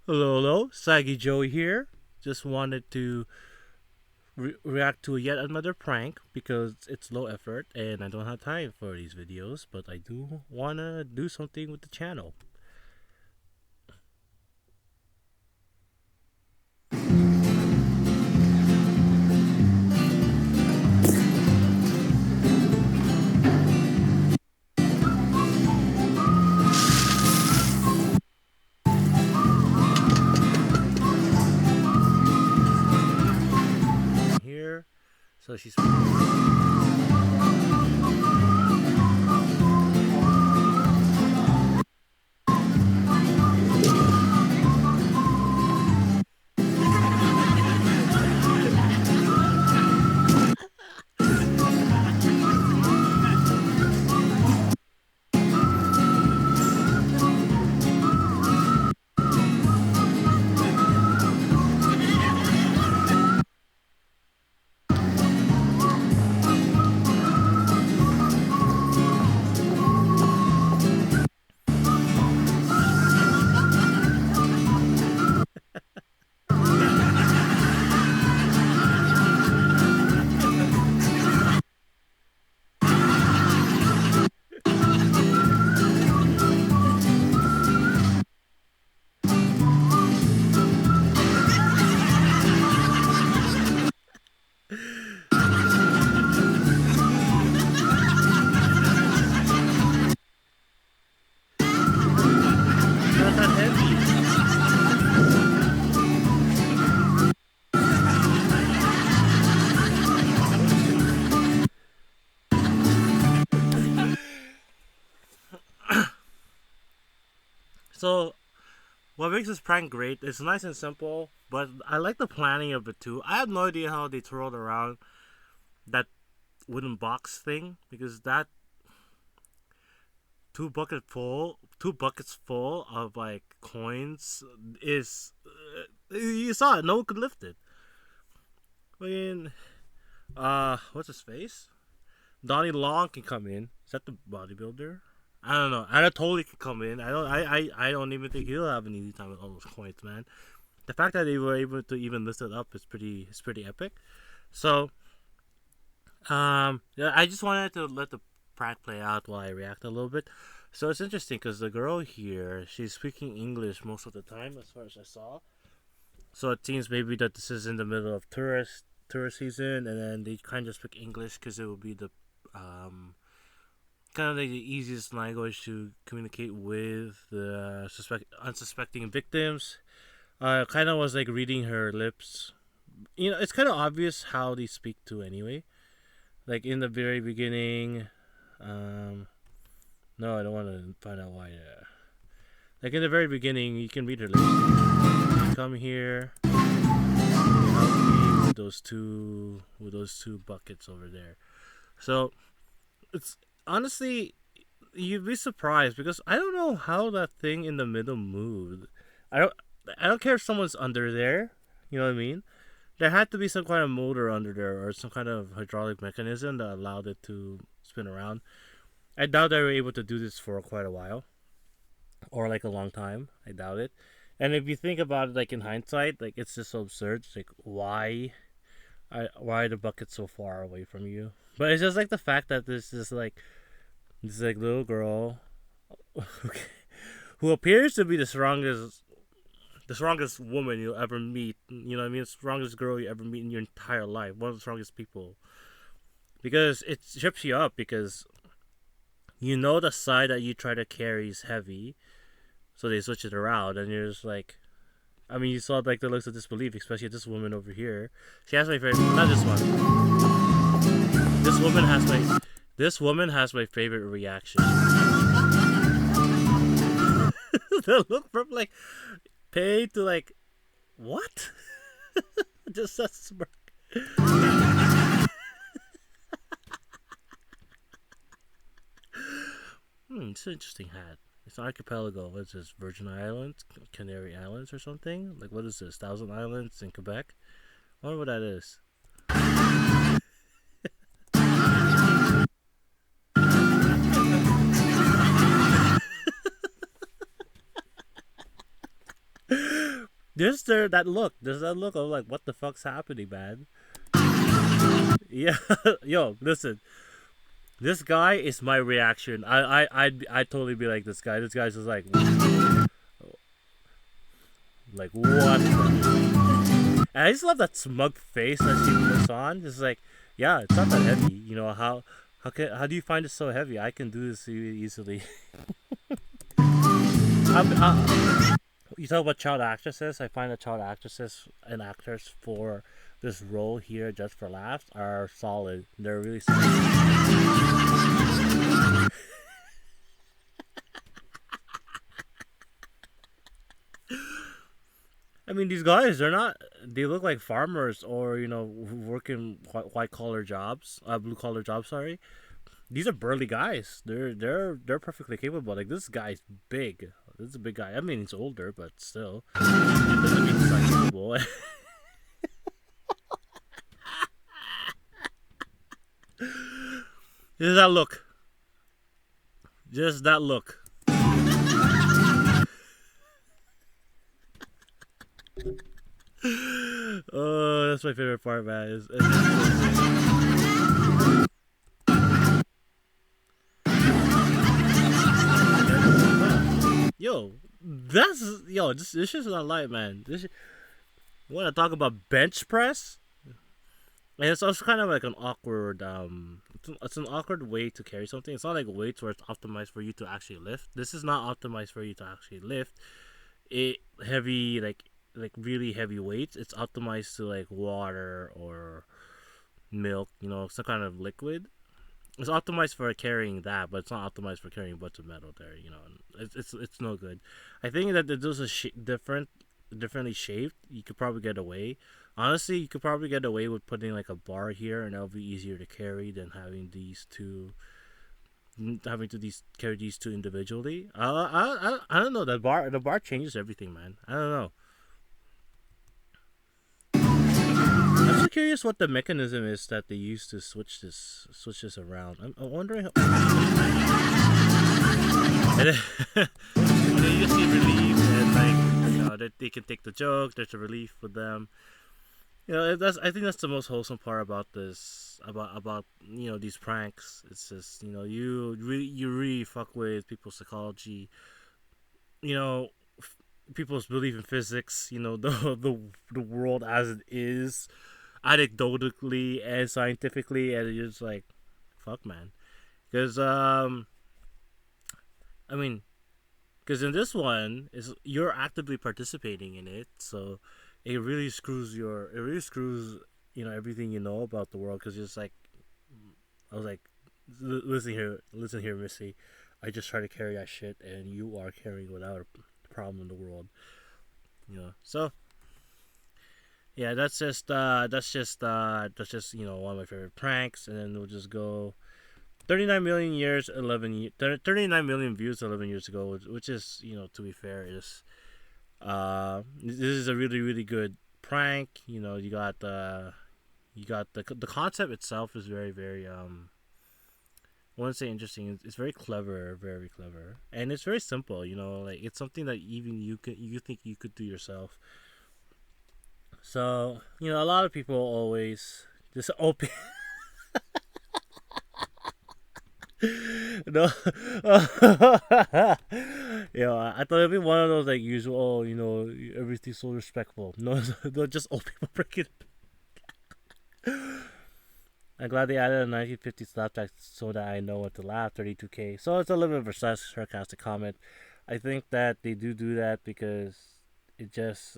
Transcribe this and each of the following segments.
Hello, hello, Saggy Joe here. Just wanted to react to yet another prank because it's low effort and I don't have time for these videos, but I do want to do something with the channel. Here, so she's. Not that heavy. So, what makes this prank great? It's nice and simple, but I like the planning of it too. I have no idea how they twirled around that wooden box thing because that two buckets full of like coins is you saw it. No one could lift it. I mean, what's his face? Donnie Long can come in. Is that the bodybuilder? I don't know. Anatoly can come in. I don't even think he'll have an easy time with all those coins, man. The fact that they were able to even lift it up is pretty epic. So, yeah, I just wanted to let the prank play out while I react a little bit. So it's interesting because the girl here, she's speaking English most of the time, as far as I saw. So it seems maybe that this is in the middle of tourist season, and then they kind of speak English because it will be the um kind of like the easiest language to communicate with the unsuspecting victims. Kind of was like reading her lips. You know, it's kind of obvious how they speak to anyway. Like in the very beginning, um, no, I don't want to find out why. Like in the very beginning, you can read her lips. Come here, help me with those two buckets over there. So it's honestly, you'd be surprised because I don't know how that thing in the middle moved. I don't I don't care if someone's under there. You know what I mean? There had to be some kind of motor under there or some kind of hydraulic mechanism that allowed it to spin around. I doubt they were able to do this for quite a while or like a long time. I doubt it. And if you think about it, like in hindsight, like it's just so absurd. It's like why are the buckets so far away from you? But it's just like the fact that this little girl who appears to be the strongest woman you'll ever meet. You know what I mean? The strongest girl you ever meet in your entire life. One of the strongest people. Because it trips you up because you know the side that you try to carry is heavy. So they switch it around and you're just like, I mean, you saw like the looks of disbelief, especially this woman over here. She has my favorite, not this one. This woman has my, this woman has my favorite reaction. The look from like paid to like, what? Just that smirk. It's an interesting hat. It's an archipelago. What's this? Virgin Islands, Canary Islands, or something? Like, what is this? Thousand Islands in Quebec? I wonder what that is. that look. There's that look of like, what the fuck's happening, man? Yeah, yo, listen. This guy is my reaction. I'd totally be like this guy. This guy's just like what? And I just love that smug face that she puts on. It's like, yeah, it's not that heavy. You know how do you find it so heavy? I can do this really easily. You talk about child actresses. I find that child actresses and actors for this role here, just for laughs, are solid. They're really solid. I mean, these guys, they're not. They look like farmers or who work in white collar jobs, blue collar jobs. Sorry, these are burly guys. They're perfectly capable. Like this guy's big. This is a big guy. I mean, he's older, but still, it doesn't mean he's not capable. Just that look. Just that look. Oh, that's my favorite part, man. Yo, this shit's not light, man. Want to talk about bench press? And it's also kind of like an awkward, it's an awkward way to carry something. It's not like weights where it's optimized for you to actually lift. This is not optimized for you to actually lift. It heavy, like really heavy weights. It's optimized to like water or milk, some kind of liquid. It's optimized for carrying that, but it's not optimized for carrying a bunch of metal there. It's no good. I think that if those are differently shaped, you could probably get away. Honestly, you could probably get away with putting like a bar here, and that'll be easier to carry than carry these two individually. I don't know. The bar changes everything, man. I don't know. I'm so curious what the mechanism is that they use to switch this around. I'm wondering. And then, you just get relief, and that they can take the joke. There's a relief for them. I think that's the most wholesome part about this, about these pranks. It's just you really fuck with people's psychology. You know, people's belief in physics. The world as it is, anecdotally and scientifically, and you're just like, fuck, man. Because I mean, because in this one is you're actively participating in it, so it really screws everything about the world. Because it's like, I was like, listen here, Missy, I just try to carry that shit, and you are carrying without a problem in the world. So yeah, that's just one of my favorite pranks, and then we'll just go 39 million years, 39 million views 11 years ago, which is, to be fair, this is a really, really good prank. You got the concept itself is very, very I wouldn't say interesting. It's very clever, very clever, and it's very simple. Like it's something that even you think you could do yourself. So a lot of people always just open. No, I thought it'd be one of those like usual, everything's so respectful. No, no, just old people breaking. I'm glad they added a 1950s laugh track so that I know what to laugh. 32K. So it's a little bit of a sarcastic comment. I think that they do that because it just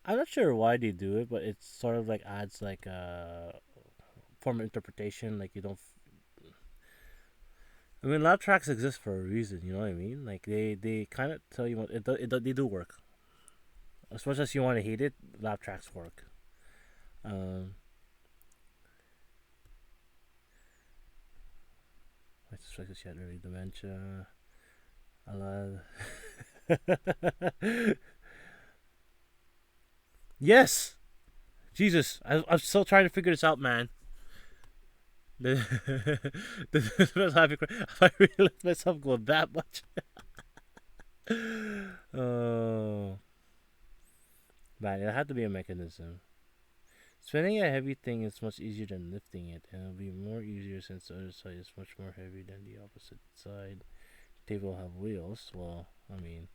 I'm not sure why they do it, but it sort of like adds like a form of interpretation. Like you don't. I mean, laugh tracks exist for a reason. You know what I mean? Like they kind of tell you what they do work. As much as you want to hate it, laugh tracks work. Um, I suspect that she had early dementia. A lot. Yes, Jesus, I'm still trying to figure this out, man. If I really let myself go that much. Oh, but it had to be a mechanism. Spinning a heavy thing is much easier than lifting it, and it'll be more easier since the other side is much more heavy than the opposite side. Table have wheels. Well, I mean,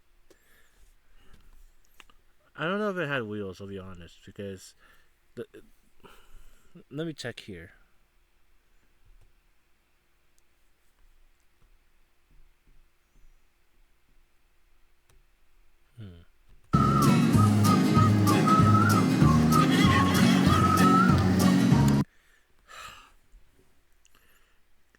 I don't know if it had wheels. I'll be honest, because the, let me check here. Hmm.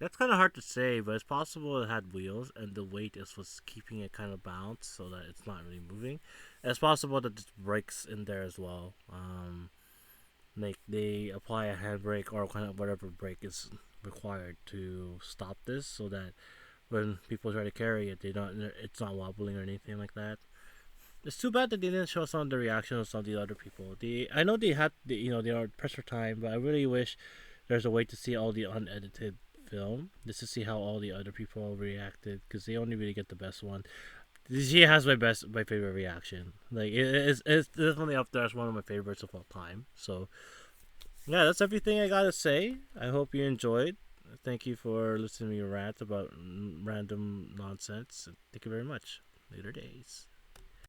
That's kind of hard to say, but it's possible it had wheels, and the weight is what's keeping it kind of balanced so that it's not really moving. It's possible that there's brakes in there as well. Like they apply a handbrake or kind of whatever brake is required to stop this, so that when people try to carry it, it's not wobbling or anything like that. It's too bad that they didn't show some of the reactions of some of the other people. I know they had they are pressed for time, but I really wish there's a way to see all the unedited film just to see how all the other people reacted, because they only really get the best one. She has my favorite reaction. Like it's definitely up there as one of my favorites of all time. So yeah, that's everything I gotta say. I hope you enjoyed. Thank you for listening to me rant about random nonsense. Thank you very much. Later days.